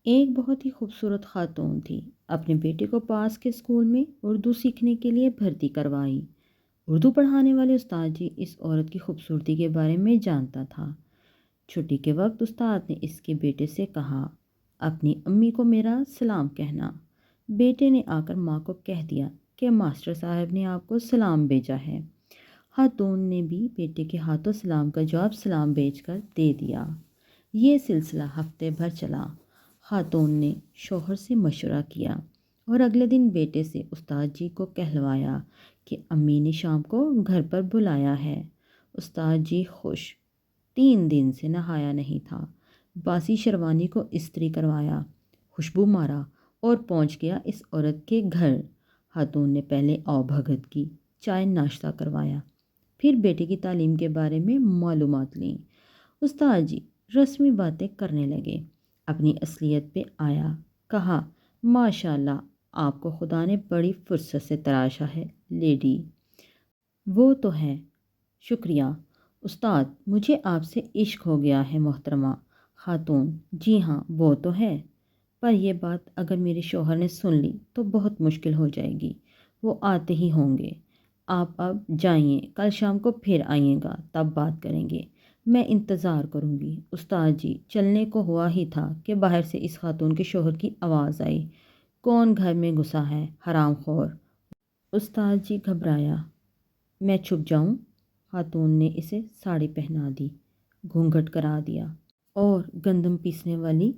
ایک بہت ہی خوبصورت خاتون تھی۔ اپنے بیٹے کو پاس کے اسکول میں اردو سیکھنے کے لیے بھرتی کروائی۔ اردو پڑھانے والے استاد جی اس عورت کی خوبصورتی کے بارے میں جانتا تھا۔ چھٹی کے وقت استاد نے اس کے بیٹے سے کہا، اپنی امی کو میرا سلام کہنا۔ بیٹے نے آ کر ماں کو کہہ دیا کہ ماسٹر صاحب نے آپ کو سلام بھیجا ہے۔ خاتون نے بھی بیٹے کے ہاتھوں سلام کا جواب سلام بھیج کر دے دیا۔ یہ سلسلہ ہفتے بھر چلا۔ خاتون نے شوہر سے مشورہ کیا اور اگلے دن بیٹے سے استاد جی کو کہلوایا کہ امی نے شام کو گھر پر بلایا ہے۔ استاد جی خوش۔ 3 دن سے نہایا نہیں تھا۔ باسی شیروانی کو استری کروایا، خوشبو مارا اور پہنچ گیا اس عورت کے گھر۔ خاتون نے پہلے آؤ بھگت کی، چائے ناشتہ کروایا، پھر بیٹے کی تعلیم کے بارے میں معلومات لیں۔ استاد جی رسمی باتیں کرنے لگے۔ اپنی اصلیت پہ آیا، کہا، ماشاء اللہ آپ کو خدا نے بڑی فرصت سے تراشا ہے لیڈی۔ وہ تو ہے۔ شکریہ استاد، مجھے آپ سے عشق ہو گیا ہے محترمہ۔ خاتون، جی ہاں وہ تو ہے، پر یہ بات اگر میرے شوہر نے سن لی تو بہت مشکل ہو جائے گی۔ وہ آتے ہی ہوں گے۔ آپ اب جائیے، کل شام کو پھر آئیے گا، تب بات کریں گے۔ میں انتظار کروں گی۔ استاد جی چلنے کو ہوا ہی تھا کہ باہر سے اس خاتون کے شوہر کی آواز آئی، کون گھر میں گھسا ہے، حرام خور۔ استاد جی گھبرایا۔ میں چھپ جاؤں؟ خاتون نے اسے ساڑی پہنا دی، گھونگھٹ کرا دیا اور گندم پیسنے والی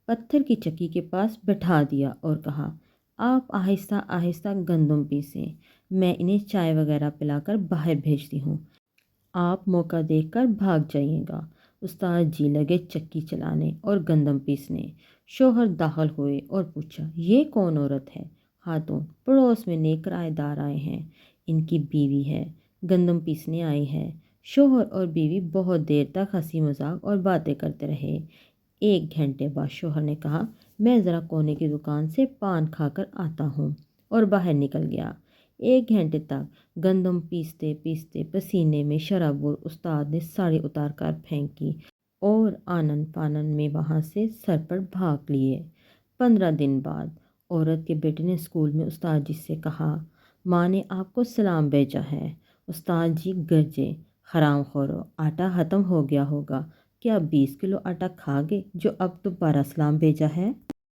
پتھر کی چکی کے پاس بٹھا دیا اور کہا، آپ آہستہ آہستہ گندم پیسیں، میں انہیں چائے وغیرہ پلا کر باہر بھیجتی ہوں، آپ موقع دیکھ کر بھاگ جائیے گا۔ استاد جی لگے چکی چلانے اور گندم پیسنے۔ شوہر داخل ہوئے اور پوچھا، یہ کون عورت ہے؟ خاتون، پڑوس میں نیک رائے دار آئے ہیں، ان کی بیوی ہے، گندم پیسنے آئی ہے۔ شوہر اور بیوی بہت دیر تک ہنسی مذاق اور باتیں کرتے رہے۔ 1 گھنٹے بعد شوہر نے کہا، میں ذرا کونے کی دکان سے پان کھا کر آتا ہوں، اور باہر نکل گیا۔ 1 گھنٹے تک گندم پیستے پیستے پسینے میں شرابور استاد نے ساڑی اتار کر پھینکی اور آنن فانن میں وہاں سے سر پر بھاگ لیے۔ 15 دن بعد عورت کے بیٹے نے اسکول میں استاد جی سے کہا، ماں نے آپ کو سلام بھیجا ہے۔ استاد جی گرجے، حرام خورو، آٹا ختم ہو گیا ہوگا، کیا 20 کلو آٹا کھا گئے جو اب دوبارہ سلام بھیجا ہے؟